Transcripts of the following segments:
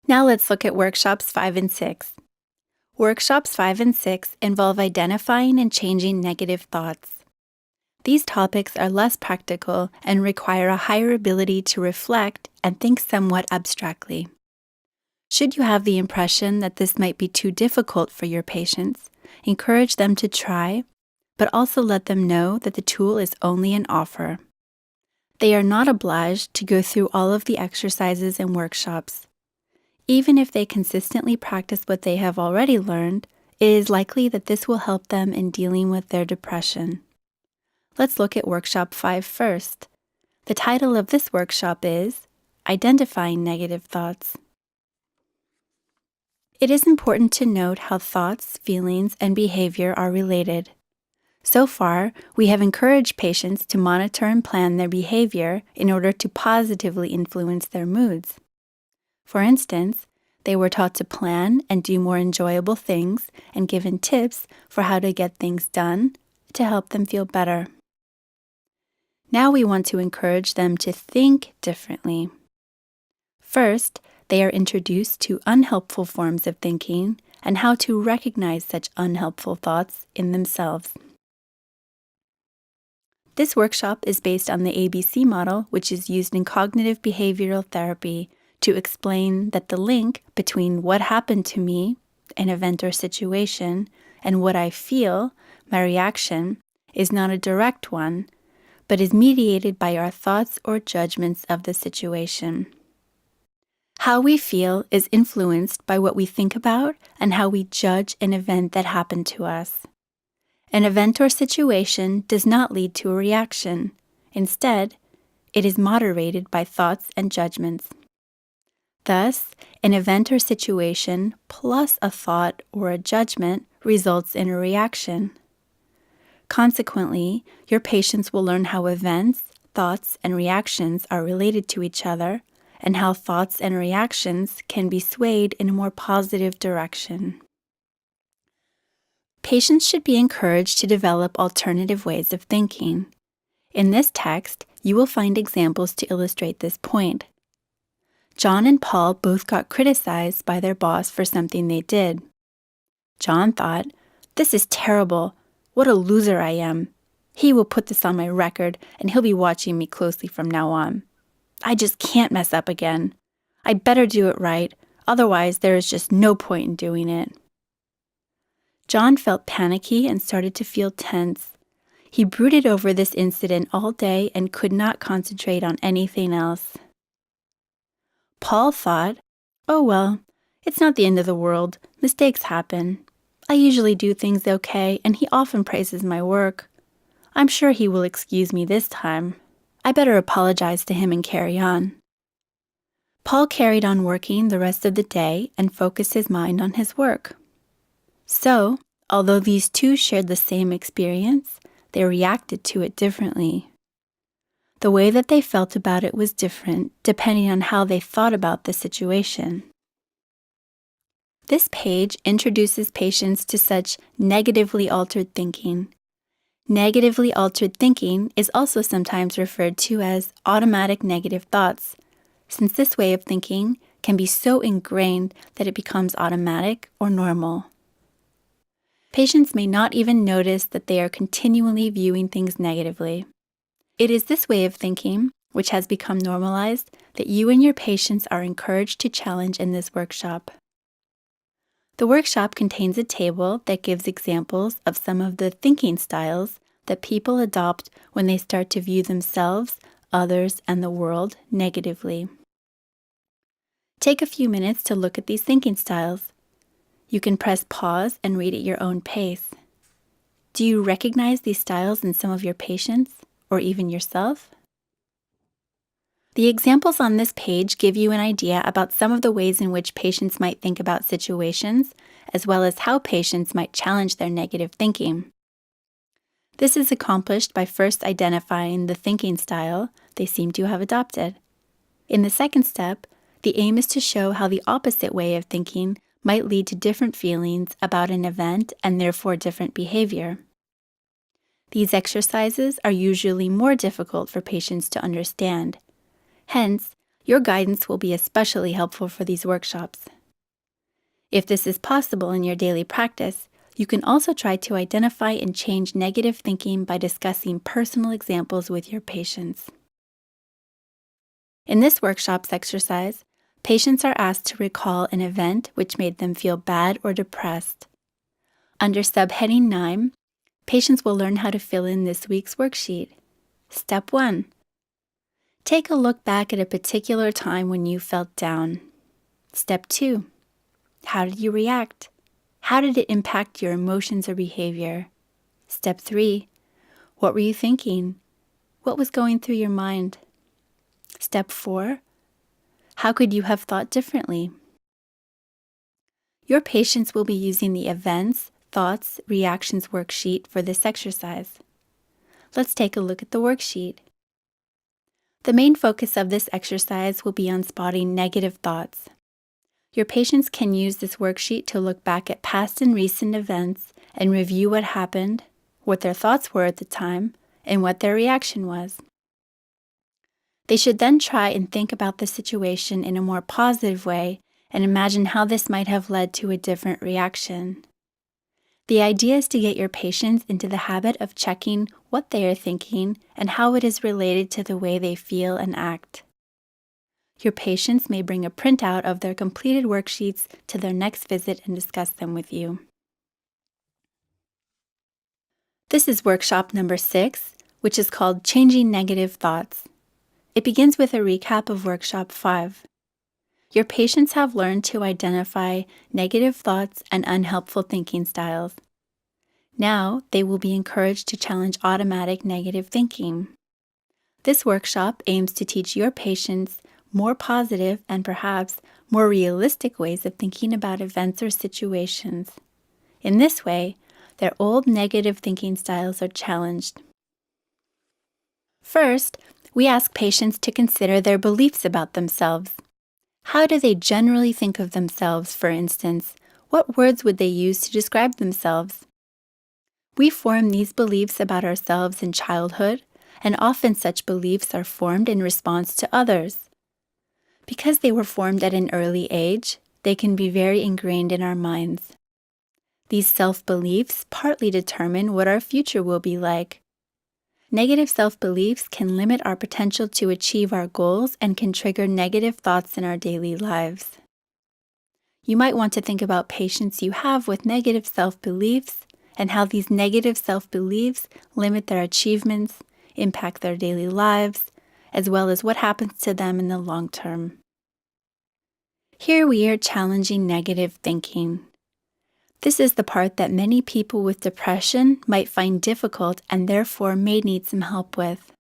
Now let's look at workshops 5 and 6. Workshops 5 and 6 involve identifying and changing negative thoughts. These topics are less practical and require a higher ability to reflect and think somewhat abstractly. Should you have the impression that this might be too difficult for your patients, encourage them to try, but also let them know that the tool is only an offer. They are not obliged to go through all of the exercises and workshops. Even if they consistently practice what they have already learned, it is likely that this will help them in dealing with their depression. Let's look at Workshop 5 first. The title of this workshop is Identifying Negative Thoughts. It is important to note how thoughts, feelings, and behavior are related. So far, we have encouraged patients to monitor and plan their behavior in order to positively influence their moods. For instance, they were taught to plan and do more enjoyable things and given tips for how to get things done to help them feel better. Now we want to encourage them to think differently. First, they are introduced to unhelpful forms of thinking and how to recognize such unhelpful thoughts in themselves. This workshop is based on the ABC model, which is used in cognitive behavioral therapy to explain that the link between what happened to me, an event or situation, and what I feel, my reaction, is not a direct one, but is mediated by our thoughts or judgments of the situation. How we feel is influenced by what we think about and how we judge an event that happened to us. An event or situation does not lead to a reaction. Instead, it is moderated by thoughts and judgments. Thus, an event or situation plus a thought or a judgment results in a reaction. Consequently, your patients will learn how events, thoughts, and reactions are related to each other, and how thoughts and reactions can be swayed in a more positive direction. Patients should be encouraged to develop alternative ways of thinking. In this text, you will find examples to illustrate this point. John and Paul both got criticized by their boss for something they did. John thought, "This is terrible. What a loser I am. He will put this on my record, and he'll be watching me closely from now on. I just can't mess up again. I better do it right, otherwise there is just no point in doing it." John felt panicky and started to feel tense. He brooded over this incident all day and could not concentrate on anything else. Paul thought, "Oh well, it's not the end of the world. Mistakes happen. I usually do things okay, and he often praises my work. I'm sure he will excuse me this time. I better apologize to him and carry on." Paul carried on working the rest of the day and focused his mind on his work. So, although these two shared the same experience, they reacted to it differently. The way that they felt about it was different depending on how they thought about the situation. This page introduces patients to such negatively altered thinking. Negatively altered thinking is also sometimes referred to as automatic negative thoughts, since this way of thinking can be so ingrained that it becomes automatic or normal. Patients may not even notice that they are continually viewing things negatively. It is this way of thinking, which has become normalized, that you and your patients are encouraged to challenge in this workshop. The workshop contains a table that gives examples of some of the thinking styles that people adopt when they start to view themselves, others, and the world negatively. Take a few minutes to look at these thinking styles. You can press pause and read at your own pace. Do you recognize these styles in some of your patients, or even yourself? The examples on this page give you an idea about some of the ways in which patients might think about situations, as well as how patients might challenge their negative thinking. This is accomplished by first identifying the thinking style they seem to have adopted. In the second step, the aim is to show how the opposite way of thinking might lead to different feelings about an event and therefore different behavior. These exercises are usually more difficult for patients to understand. Hence, Your guidance will be especially helpful for these workshops. If this is possible in your daily practice, you can also try to identify and change negative thinking by discussing personal examples with your patients. In this workshop's exercise, patients are asked to recall an event which made them feel bad or depressed. Under subheading 9, patients will learn how to fill in this week's worksheet. Step 1. Take a look back at a particular time when you felt down. Step 2. How did you react? How did it impact your emotions or behavior? Step 3. What were you thinking? What was going through your mind? Step 4. How could you have thought differently? Your patients will be using the Events, Thoughts, Reactions worksheet for this exercise. Let's take a look at the worksheet. The main focus of this exercise will be on spotting negative thoughts. Your patients can use this worksheet to look back at past and recent events and review what happened, what their thoughts were at the time, and what their reaction was. They should then try and think about the situation in a more positive way and imagine how this might have led to a different reaction. The idea is to get your patients into the habit of checking what they are thinking and how it is related to the way they feel and act. Your patients may bring a printout of their completed worksheets to their next visit and discuss them with you. This is workshop number 6, which is called Changing Negative Thoughts. It begins with a recap of workshop 5. Your patients have learned to identify negative thoughts and unhelpful thinking styles. Now, they will be encouraged to challenge automatic negative thinking. This workshop aims to teach your patients more positive and perhaps more realistic ways of thinking about events or situations. In this way, their old negative thinking styles are challenged. First, we ask patients to consider their beliefs about themselves. How do they generally think of themselves, for instance? What words would they use to describe themselves? We form these beliefs about ourselves in childhood, and often such beliefs are formed in response to others. Because they were formed at an early age, they can be very ingrained in our minds. These self-beliefs partly determine what our future will be like. Negative self-beliefs can limit our potential to achieve our goals and can trigger negative thoughts in our daily lives. You might want to think about patients you have with negative self-beliefs and how these negative self-beliefs limit their achievements, impact their daily lives, as well as what happens to them in the long term. Here we are challenging negative thinking. This is the part that many people with depression might find difficult and therefore may need some help with.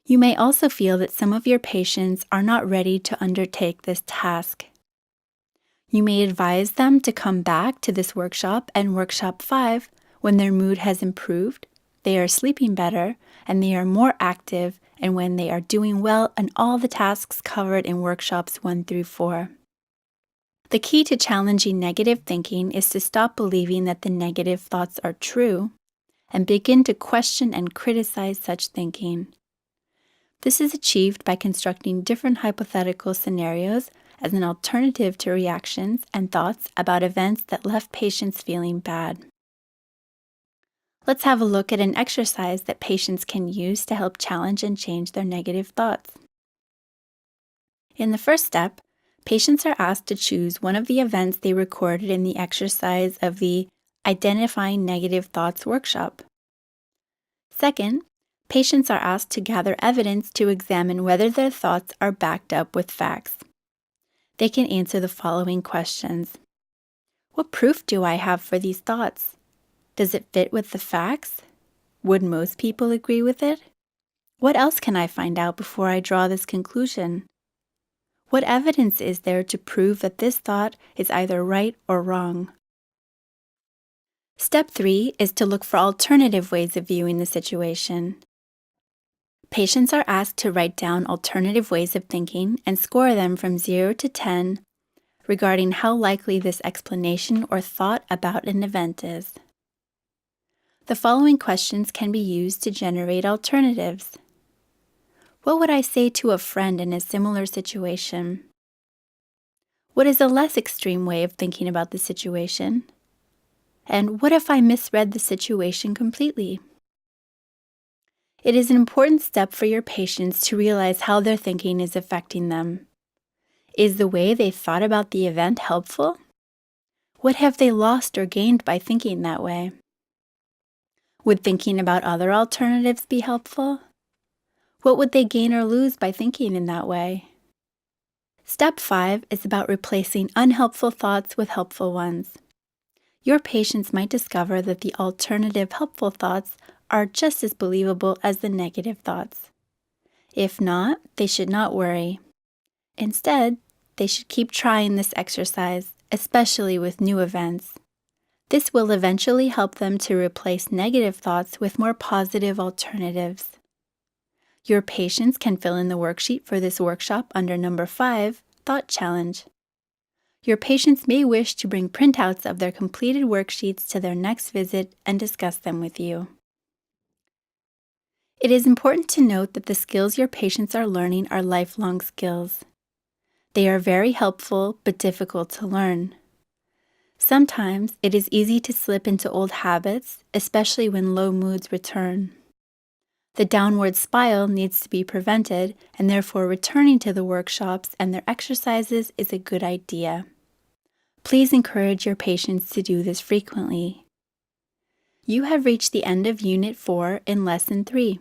You may also feel that some of your patients are not ready to undertake this task. You may advise them to come back to this workshop and workshop 5 when their mood has improved, they are sleeping better, and they are more active, and when they are doing well on all the tasks covered in workshops 1 through 4. The key to challenging negative thinking is to stop believing that the negative thoughts are true and begin to question and criticize such thinking. This is achieved by constructing different hypothetical scenarios as an alternative to reactions and thoughts about events that left patients feeling bad. Let's have a look at an exercise that patients can use to help challenge and change their negative thoughts. In the first step, patients are asked to choose one of the events they recorded in the exercise of the Identifying Negative Thoughts workshop. Second, patients are asked to gather evidence to examine whether their thoughts are backed up with facts. They can answer the following questions. What proof do I have for these thoughts? Does it fit with the facts? Would most people agree with it? What else can I find out before I draw this conclusion? What evidence is there to prove that this thought is either right or wrong? Step 3 is to look for alternative ways of viewing the situation. Patients are asked to write down alternative ways of thinking and score them from 0 to 10 regarding how likely this explanation or thought about an event is. The following questions can be used to generate alternatives. What would I say to a friend in a similar situation? What is a less extreme way of thinking about the situation? And what if I misread the situation completely? It is an important step for your patients to realize how their thinking is affecting them. Is the way they thought about the event helpful? What have they lost or gained by thinking that way? Would thinking about other alternatives be helpful? What would they gain or lose by thinking in that way? Step 5 is about replacing unhelpful thoughts with helpful ones. Your patients might discover that the alternative helpful thoughts are just as believable as the negative thoughts. If not, they should not worry. Instead, they should keep trying this exercise, especially with new events. This will eventually help them to replace negative thoughts with more positive alternatives. Your patients can fill in the worksheet for this workshop under number 5, Thought Challenge. Your patients may wish to bring printouts of their completed worksheets to their next visit and discuss them with you. It is important to note that the skills your patients are learning are lifelong skills. They are very helpful but difficult to learn. Sometimes it is easy to slip into old habits, especially when low moods return. The downward spiral needs to be prevented, and therefore returning to the workshops and their exercises is a good idea. Please encourage your patients to do this frequently. You have reached the end of Unit 4 in Lesson 3.